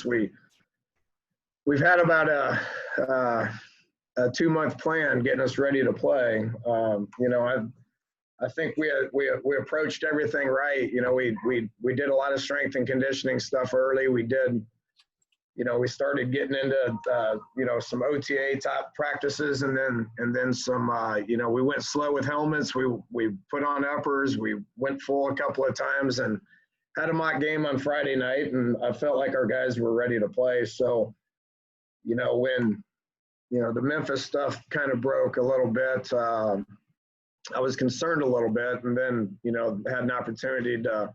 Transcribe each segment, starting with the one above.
we've had about a 2-month plan getting us ready to play. I think we approached everything right. We did a lot of strength and conditioning stuff early. We started getting into some OTA type practices, and then some. We went slow with helmets. We put on uppers. We went full a couple of times and had a mock game on Friday night, and I felt like our guys were ready to play. So, when the Memphis stuff kind of broke a little bit, I was concerned a little bit, and then had an opportunity to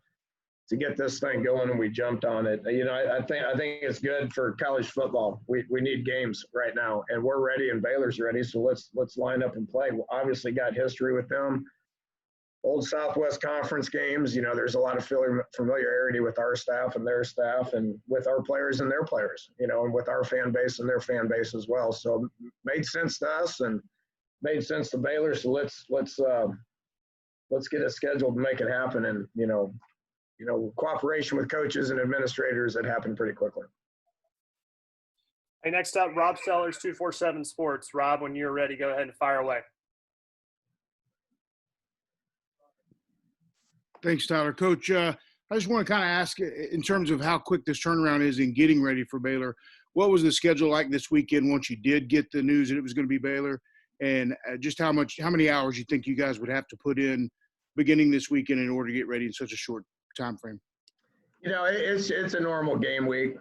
get this thing going, and we jumped on it. I think it's good for college football. We need games right now, and we're ready, and Baylor's ready. So let's line up and play. We obviously got history with them. Old Southwest Conference games. There's a lot of familiarity with our staff and their staff, and with our players and their players. And with our fan base and their fan base as well. So it made sense to us and made sense to Baylor. So let's get it scheduled and make it happen. And cooperation with coaches and administrators, that happened pretty quickly. Hey, next up, Rob Sellers, 247 Sports. Rob, when you're ready, go ahead and fire away. Thanks, Tyler. Coach, I just want to kind of ask, in terms of how quick this turnaround is in getting ready for Baylor, what was the schedule like this weekend once you did get the news that it was going to be Baylor, and just how many hours you think you guys would have to put in beginning this weekend in order to get ready in such a short time frame? It's a normal game week.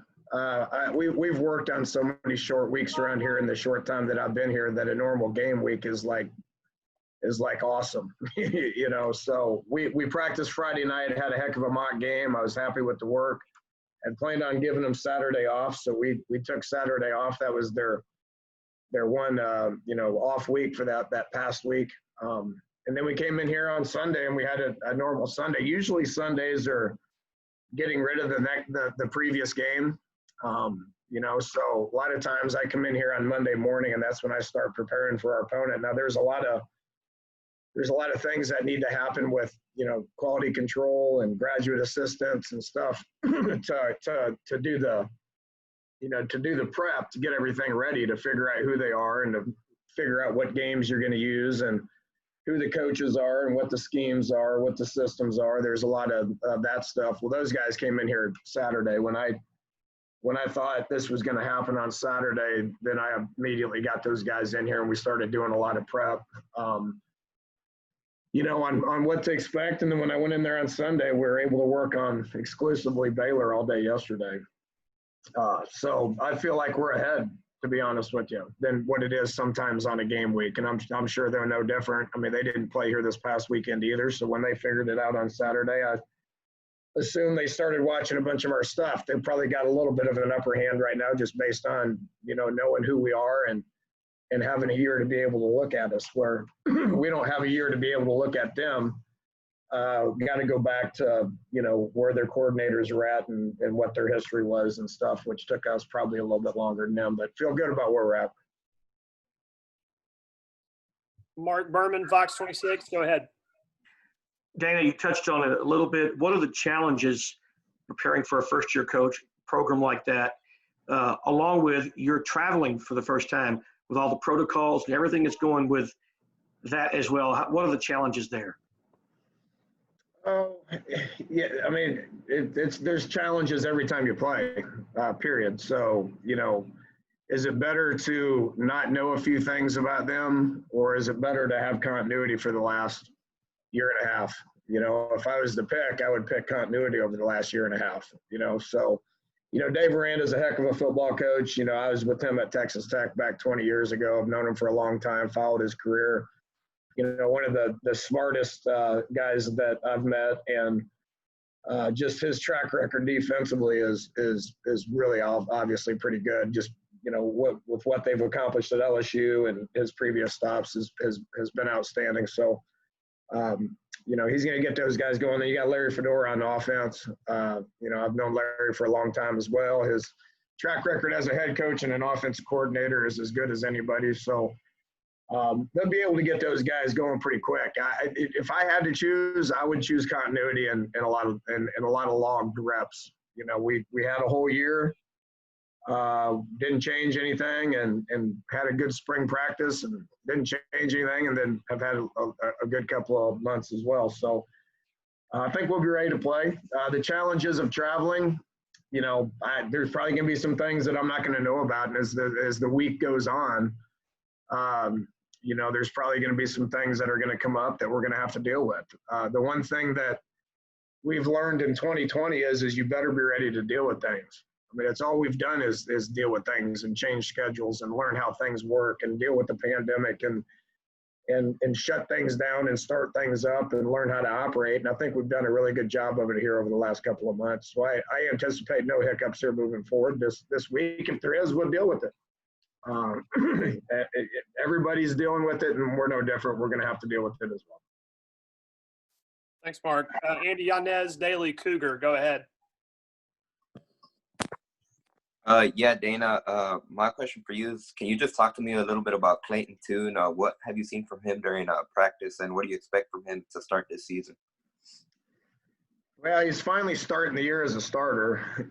We've worked on so many short weeks around here in the short time that I've been here that a normal game week is like awesome. So we practiced Friday night, had a heck of a mock game. I was happy with the work. Had planned on giving them Saturday off, so we took Saturday off. That was their one off week for that past week. And then we came in here on Sunday, and we had a normal Sunday. Usually Sundays are getting rid of the previous game. So a lot of times I come in here on Monday morning, and that's when I start preparing for our opponent. Now there's a lot of things that need to happen with quality control and graduate assistants and stuff to do the prep, to get everything ready, to figure out who they are and to figure out what games you're going to use and who the coaches are and what the schemes are, what the systems are. There's a lot of that stuff. Well, those guys came in here Saturday. When I thought this was going to happen on Saturday, then I immediately got those guys in here and we started doing a lot of prep, on what to expect. And then when I went in there on Sunday, we were able to work on exclusively Baylor all day yesterday. So I feel like we're ahead, to be honest with you, than what it is sometimes on a game week. And I'm sure they're no different. I mean, they didn't play here this past weekend either. So when they figured it out on Saturday, I assume they started watching a bunch of our stuff. They've probably got a little bit of an upper hand right now, just based on, knowing who we are and having a year to be able to look at us, where we don't have a year to be able to look at them. We got to go back to, where their coordinators are at and what their history was and stuff, which took us probably a little bit longer than them, but feel good about where we're at. Mark Berman, Fox 26, go ahead. Dana, you touched on it a little bit. What are the challenges preparing for a first-year coach program like that, along with you're traveling for the first time with all the protocols and everything that's going with that as well? What are the challenges there? Oh, yeah. I mean, there's challenges every time you play, period. So, is it better to not know a few things about them, or is it better to have continuity for the last year and a half? If I was to pick, I would pick continuity over the last year and a half, So, Dave Miranda is a heck of a football coach. I was with him at Texas Tech back 20 years ago. I've known him for a long time, followed his career. One of the smartest guys that I've met, and just his track record defensively is really obviously pretty good. Just with what they've accomplished at LSU and his previous stops has been outstanding. So he's going to get those guys going. Then you got Larry Fedora on offense. I've known Larry for a long time as well. His track record as a head coach and an offensive coordinator is as good as anybody. So. They'll be able to get those guys going pretty quick. If I had to choose, I would choose continuity and a lot of logged reps. We had a whole year Didn't change anything and had a good spring practice and didn't change anything, and then have had a good couple of months as well. So I think we'll be ready to play. The challenges of traveling, there's probably going to be some things that I'm not going to know about. And as the week goes on, there's probably going to be some things that are going to come up that we're going to have to deal with. The one thing that we've learned in 2020 is you better be ready to deal with things. I mean, it's all we've done is deal with things and change schedules and learn how things work and deal with the pandemic and shut things down and start things up and learn how to operate. And I think we've done a really good job of it here over the last couple of months. So I anticipate no hiccups here moving forward. This week, if there is, we'll deal with it. Everybody's dealing with it, and we're no different. We're going to have to deal with it as well. Thanks, Mark. Andy Yanez, Daily Cougar, go ahead. Yeah, Dana, my question for you is, can you just talk to me a little bit about Clayton too? And what have you seen from him during practice, and what do you expect from him to start this season? Well, he's finally starting the year as a starter.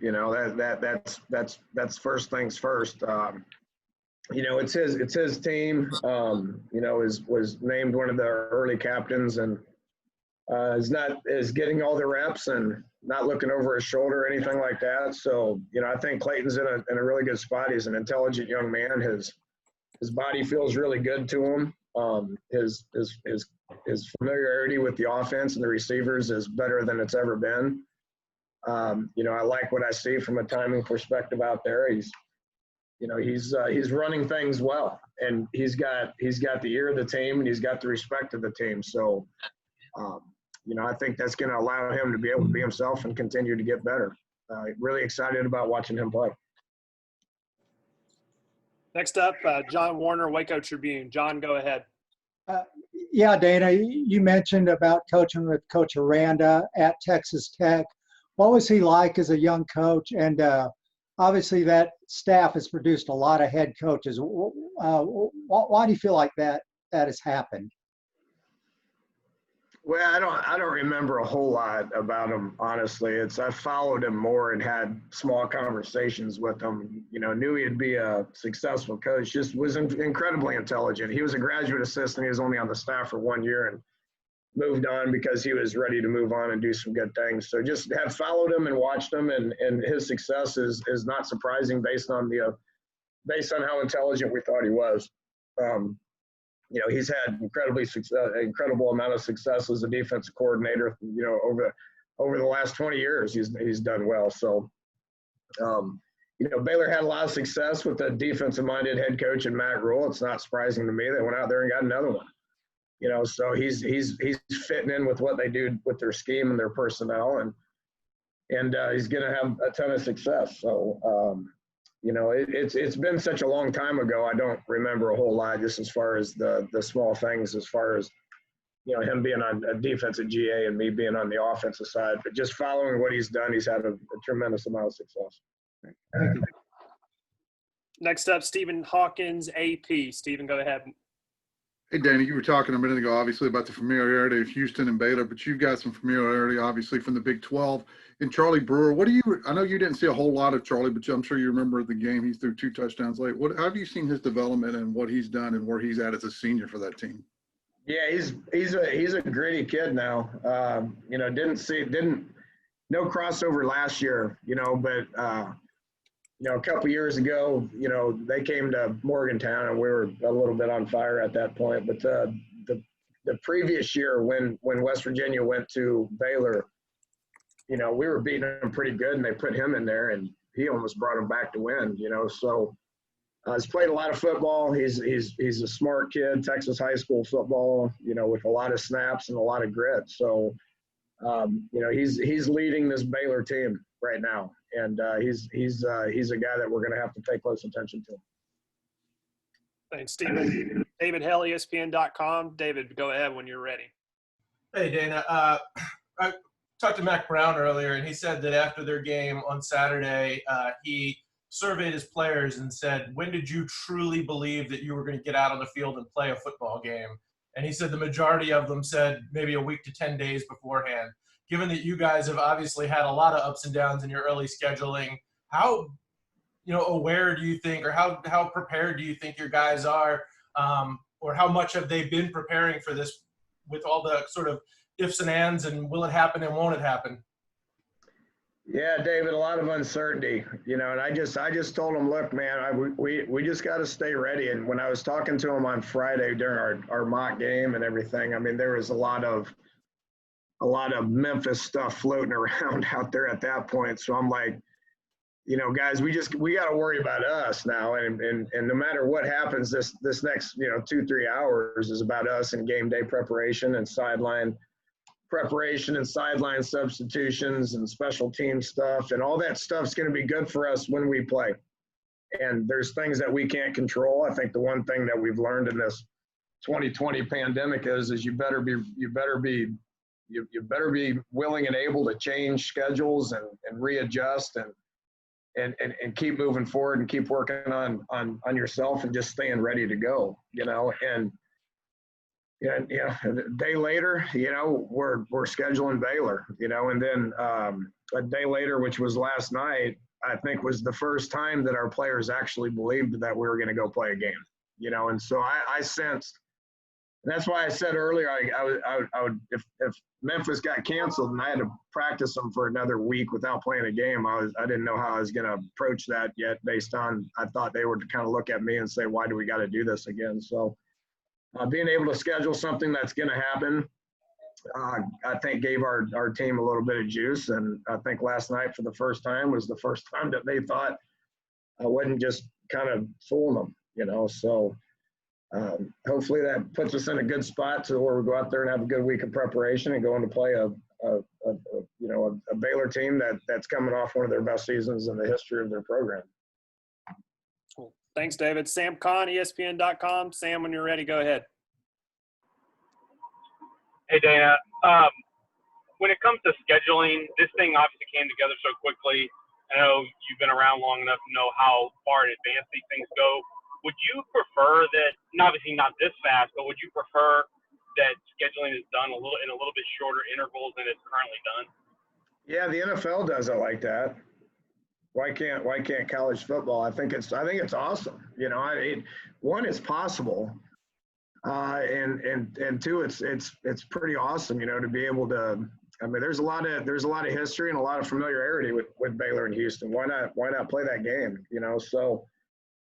That's first things first. It's his team. Was named one of the early captains, and is getting all the reps and not looking over his shoulder or anything like that. So, I think Clayton's in a really good spot. He's an intelligent young man. His body feels really good to him. His familiarity with the offense and the receivers is better than it's ever been. I like what I see from a timing perspective out there. He's running things well, and he's got the ear of the team, and he's got the respect of the team. So, I think that's going to allow him to be able to be himself and continue to get better. Really excited about watching him play. Next up, John Warner, Waco Tribune. John, go ahead. Yeah, Dana, you mentioned about coaching with Coach Miranda at Texas Tech. What was he like as a young coach? And obviously that staff has produced a lot of head coaches. Why do you feel like that has happened? Well, I don't remember a whole lot about him, honestly. I followed him more and had small conversations with him. Knew he'd be a successful coach. Just was incredibly intelligent. He was a graduate assistant. He was only on the staff for 1 year and moved on because he was ready to move on and do some good things. So just have followed him and watched him, and his success is not surprising based on how intelligent we thought he was. He's had incredible amount of success as a defensive coordinator. Over the last 20 years, he's done well. So, Baylor had a lot of success with a defensive-minded head coach in Matt Rule. It's not surprising to me. They went out there and got another one. So he's fitting in with what they do with their scheme and their personnel, and he's going to have a ton of success. So. It's been such a long time ago. I don't remember a whole lot, just as far as the small things, as far as him being on a defensive GA and me being on the offensive side. But just following what he's done, he's had a tremendous amount of success. Thank you. Next up, Stephen Hawkins, AP. Stephen, go ahead. Hey, Danny, you were talking a minute ago, obviously, about the familiarity of Houston and Baylor, but you've got some familiarity, obviously, from the Big 12. And Charlie Brewer, I know you didn't see a whole lot of Charlie, but I'm sure you remember the game. He threw 2 touchdowns late. How have you seen his development and what he's done and where he's at as a senior for that team? Yeah, he's a gritty kid now. No crossover last year, but a couple years ago, they came to Morgantown and we were a little bit on fire at that point. But the previous year when West Virginia went to Baylor, we were beating them pretty good, and they put him in there, and he almost brought them back to win. So he's played a lot of football. He's a smart kid, Texas high school football, with a lot of snaps and a lot of grit. So he's leading this Baylor team right now. And he's a guy that we're going to have to pay close attention to. Thanks, Stephen. David Hell, ESPN.com. David, go ahead when you're ready. Hey, Dana. I talked to Mac Brown earlier, and he said that after their game on Saturday, he surveyed his players and said, when did you truly believe that you were going to get out on the field and play a football game? And he said the majority of them said maybe a week to 10 days beforehand. Given that you guys have obviously had a lot of ups and downs in your early scheduling, how aware do you think, or how prepared do you think your guys are, or how much have they been preparing for this with all the sort of ifs and ands and will it happen and won't it happen? Yeah, David, a lot of uncertainty, and I just told him, look, man, we just got to stay ready. And when I was talking to him on Friday during our mock game and everything, I mean, there was a lot of Memphis stuff floating around out there at that point. So I'm like, guys, we got to worry about us now. And no matter what happens, this next, 2-3 hours is about us and game day preparation and sideline preparation and sideline substitutions and special team stuff. And all that stuff's going to be good for us when we play. And there's things that we can't control. I think the one thing that we've learned in this 2020 pandemic is you better be willing and able to change schedules and readjust and keep moving forward and keep working on yourself and just staying ready to go, and a day later, we're scheduling Baylor, and then a day later, which was last night, I think was the first time that our players actually believed that we were going to go play a game, and so I sensed. And that's why I said earlier, I would if Memphis got canceled and I had to practice them for another week without playing a game, I didn't know how I was going to approach that yet. Based on, I thought they would kind of look at me and say, why do we got to do this again? So being able to schedule something that's going to happen, I think gave our team a little bit of juice. And I think last night for the first time was the first time that they thought I wasn't just kind of fooling them, so. Hopefully that puts us in a good spot to where we go out there and have a good week of preparation and go in to play a Baylor team that's coming off one of their best seasons in the history of their program. Cool. Thanks, David. Sam Kahn, ESPN.com. Sam, when you're ready, go ahead. Hey, Dana. When it comes to scheduling, this thing obviously came together so quickly. I know you've been around long enough to know how far in advance these things go. Would you prefer that, and obviously not this fast, but would you prefer that scheduling is done in a little bit shorter intervals than it's currently done? Yeah, the NFL does it like that. Why can't college football? I think it's awesome. One, it's possible, and two, it's pretty awesome. To be able to. I mean, there's a lot of history and a lot of familiarity with Baylor and Houston. Why not play that game? So.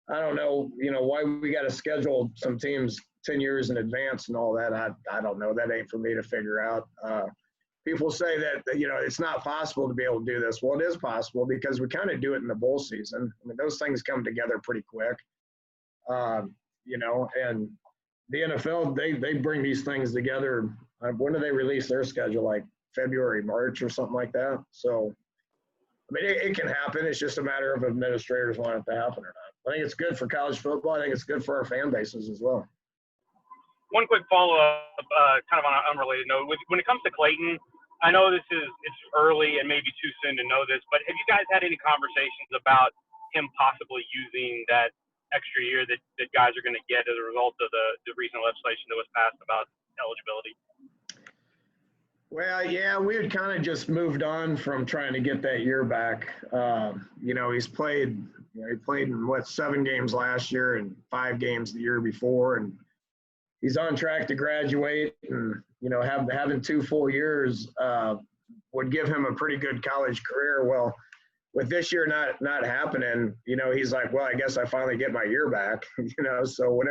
I don't know, why we got to schedule some teams 10 years in advance and all that. I don't know. That ain't for me to figure out. People say that, it's not possible to be able to do this. Well, it is possible because we kind of do it in the bowl season. I mean, those things come together pretty quick, and the NFL, they bring these things together. When do they release their schedule? Like February, March or something like that. So, I mean, it can happen. It's just a matter of administrators want it to happen or not. I think it's good for college football. I think it's good for our fan bases as well. One quick follow-up, kind of on an unrelated note. When it comes to Clayton, I know it's early and maybe too soon to know this, but have you guys had any conversations about him possibly using that extra year that guys are going to get as a result of the recent legislation that was passed about eligibility? Well, yeah, we had kind of just moved on from trying to get that year back. He's played – he played in 7 games last year and 5 games the year before, and he's on track to graduate. And having 2 full years would give him a pretty good college career. Well, with this year not happening, he's like, well, I guess I finally get my year back. So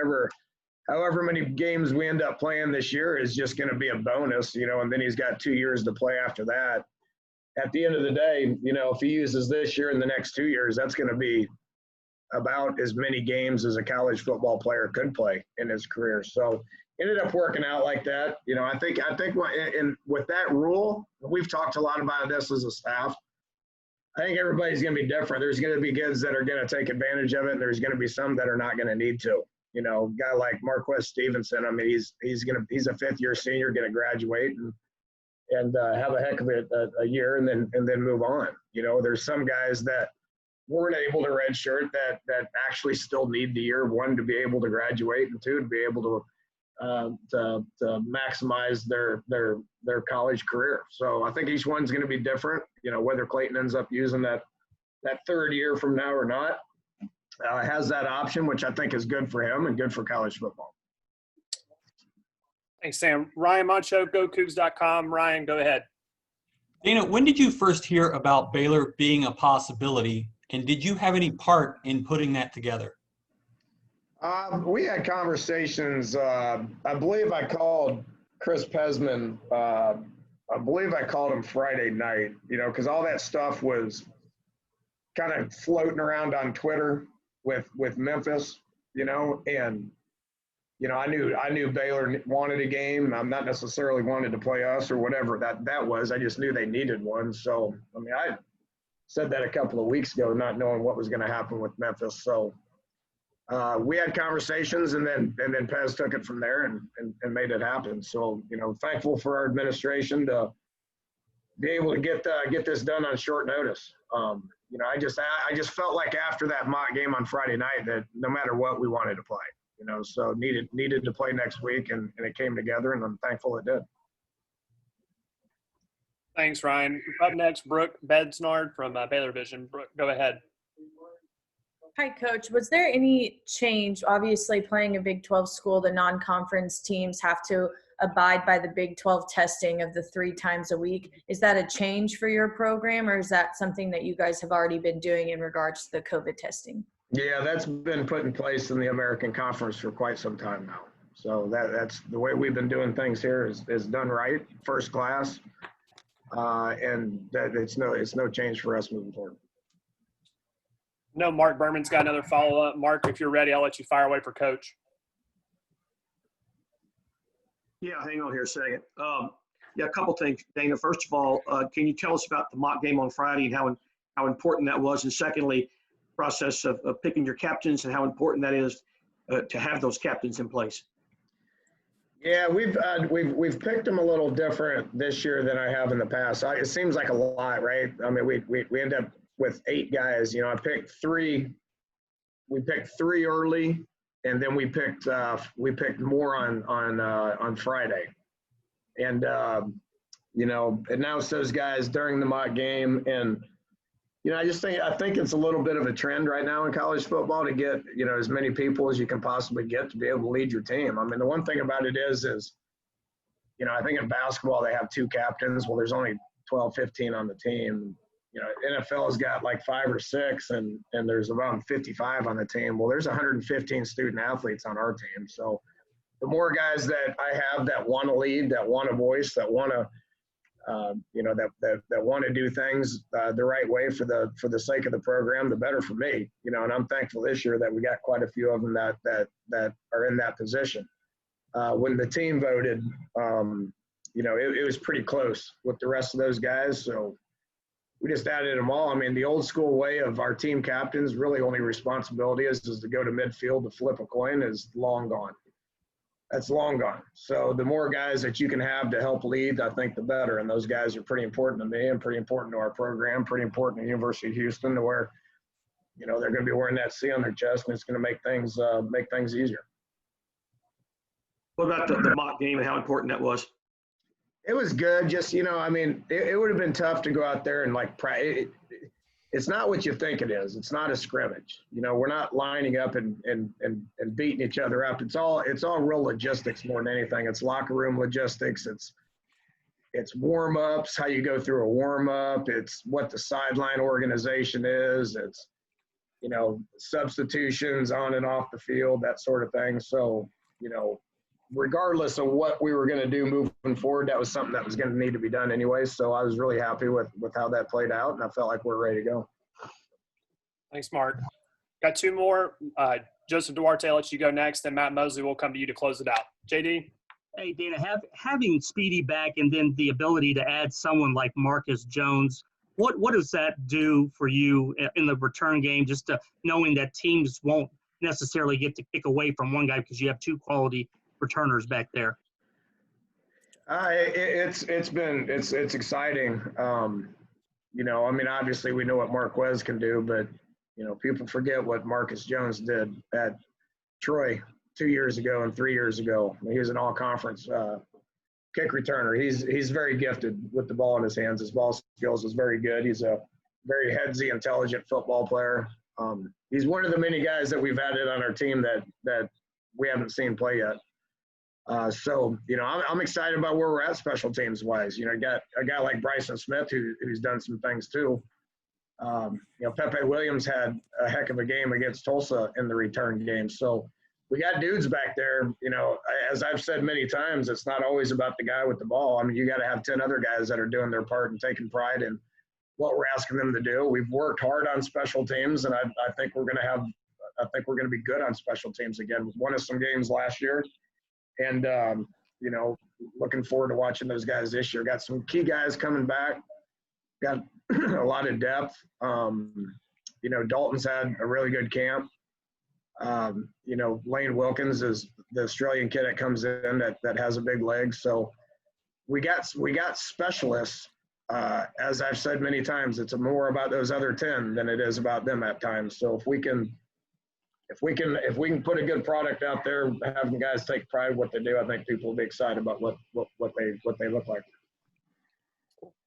however many games we end up playing this year is just going to be a bonus. And then he's got 2 years to play after that. At the end of the day, if he uses this year and the next 2 years, that's going to be about as many games as a college football player could play in his career. So ended up working out like that. I think with that rule, we've talked a lot about this as a staff. I think everybody's going to be different. There's going to be kids that are going to take advantage of it, and there's going to be some that are not going to need to. A guy like Marquez Stevenson, I mean, he's a 5th-year senior, going to graduate and have a heck of a year and then move on. There's some guys that weren't able to redshirt that actually still need the year, 1, to be able to graduate, and 2, to be able to maximize their college career. So I think each one's going to be different. Whether Clayton ends up using that 3rd year from now or not, has that option, which I think is good for him and good for college football. Thanks, Sam. Ryan Moncho, GoCougs.com. Ryan, go ahead. Dana, when did you first hear about Baylor being a possibility, and did you have any part in putting that together? We had conversations. I believe I called Chris Pesman. I believe I called him Friday night, because all that stuff was kind of floating around on Twitter with Memphis, and I knew Baylor wanted a game. I'm not necessarily wanted to play us or whatever that was. I just knew they needed one. So, I said that a couple of weeks ago, not knowing what was going to happen with Memphis. So we had conversations, and then Pez took it from there and made it happen. So, thankful for our administration to be able to get this done on short notice. I just felt like after that mock game on Friday night that no matter what, we wanted to play. So needed to play next week, and it came together, and I'm thankful it did. Thanks, Ryan. Up next, Brooke Bedsnard from Baylor Vision. Brooke, go ahead. Hi, Coach. Was there any change? Obviously, playing a Big 12 school, the non-conference teams have to abide by the Big 12 testing of the 3 times a week. Is that a change for your program, or is that something that you guys have already been doing in regards to the COVID testing? Yeah, that's been put in place in the American Conference for quite some time now. So that's the way we've been doing things here is done right, first class, and that it's no change for us moving forward. No, Mark Berman's got another follow-up. Mark, if you're ready, I'll let you fire away for Coach. Yeah, hang on here a second. A couple things, Dana. First of all, can you tell us about the mock game on Friday and how important that was? And secondly, process of picking your captains and how important that is to have those captains in place. Yeah, we've picked them a little different this year than I have in the past. It seems like a lot, right? We end up with 8 guys. I picked 3. We picked 3 early, and then we picked more on Friday, and announced those guys during the mock game. And I think it's a little bit of a trend right now in college football to get as many people as you can possibly get to be able to lead your team. The one thing about it is I think in basketball they have 2 captains. Well, there's only 12, 15 on the team. NFL's got like 5 or 6, and there's around 55 on the team. Well, there's 115 student athletes on our team. So the more guys that I have that want to lead, that want a voice, that want to that want to do things the right way for the sake of the program, the better for me. And I'm thankful this year that we got quite a few of them that are in that position. When the team voted, it was pretty close with the rest of those guys. So we just added them all. The old school way of our team captains, really only responsibility is to go to midfield to flip a coin, is long gone. That's long gone. So the more guys that you can have to help lead, I think the better. And those guys are pretty important to me and pretty important to our program, pretty important to University of Houston, to where, they're going to be wearing that C on their chest, and it's going to make things easier. What about the mock game and how important that was? It was good. Just, it would have been tough to go out there and it's not what you think it is. It's not a scrimmage. We're not lining up and beating each other up. It's all real logistics more than anything. It's locker room logistics. It's warm-ups, how you go through a warm-up. It's what the sideline organization is. It's, substitutions on and off the field, that sort of thing. So, regardless of what we were going to do moving forward, that was something that was going to need to be done anyway. So I was really happy with how that played out, and I felt like we're ready to go. Thanks, Mark. Got 2 more. Joseph Duarte, I'll let you go next, and Matt Mosley will come to you to close it out. JD? Hey, Dana, having Speedy back and then the ability to add someone like Marcus Jones, what does that do for you in the return game, just to knowing that teams won't necessarily get to kick away from one guy because you have 2 quality returners back there? It's exciting. Obviously we know what Marquez can do, but people forget what Marcus Jones did at Troy 2 years ago and 3 years ago. He was an all-conference kick returner. He's very gifted with the ball in his hands. His ball skills is very good. He's a very headsy, intelligent football player. He's one of the many guys that we've added on our team that we haven't seen play yet. So, you know, I'm excited about where we're at special teams wise. You know, got a guy like Bryson Smith who's done some things too. You know, Pepe Williams had a heck of a game against Tulsa in the return game. So we got dudes back there. You know, as I've said many times, it's not always about the guy with the ball. I mean, you got to have 10 other guys that are doing their part and taking pride in what we're asking them to do. We've worked hard on special teams, and I think we're going to be good on special teams again. We won us some games last year. And, you know, looking forward to watching those guys this year. Got some key guys coming back. Got a lot of depth. You know, Dalton's had a really good camp. You know, Lane Wilkins is the Australian kid that comes in that has a big leg. So we got specialists. As I've said many times, it's more about those other 10 than it is about them at times. So if we can put a good product out there, having guys take pride in what they do, I think people will be excited about what they look like.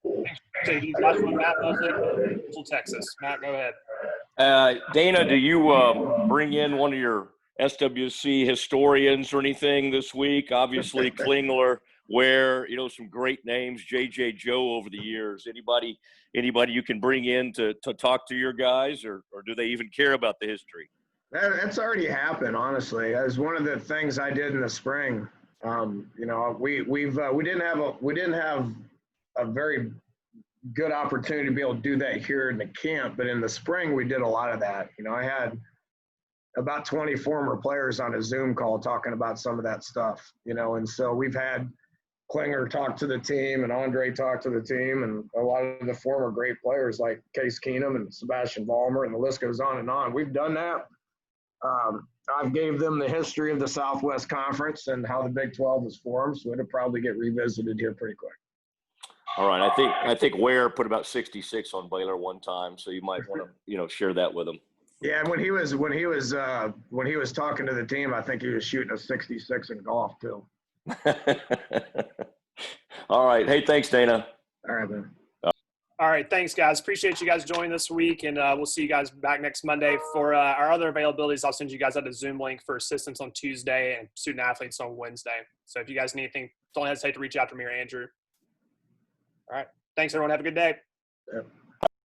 Last one, Matt Mosley, Texas. Matt, go ahead. Dana, do you bring in one of your SWC historians or anything this week? Obviously, Klingler, Ware, you know, some great names, J.J. Joe over the years. Anybody you can bring in to talk to your guys, or do they even care about the history? That's already happened, honestly. As one of the things I did in the spring. You know, we didn't have a very good opportunity to be able to do that here in the camp, but in the spring we did a lot of that. You know, I had about 20 former players on a Zoom call talking about some of that stuff, you know, and so we've had Klinger talk to the team and Andre talk to the team, and a lot of the former great players like Case Keenum and Sebastian Vollmer, and the list goes on and on. We've done that. I've gave them the history of the Southwest Conference and how the Big 12 was formed, so it'll probably get revisited here pretty quick. All right, I think Ware put about 66 on Baylor one time, so you might want to, you know, share that with him. Yeah, when he was talking to the team, I think he was shooting a 66 in golf too. All right, hey, thanks, Dana. All right, man. All right, thanks, guys. Appreciate you guys joining this week, and we'll see you guys back next Monday. For our other availabilities, I'll send you guys out a Zoom link for assistants on Tuesday and student athletes on Wednesday. So if you guys need anything, don't hesitate to reach out to me or Andrew. All right, thanks, everyone. Have a good day. Yep.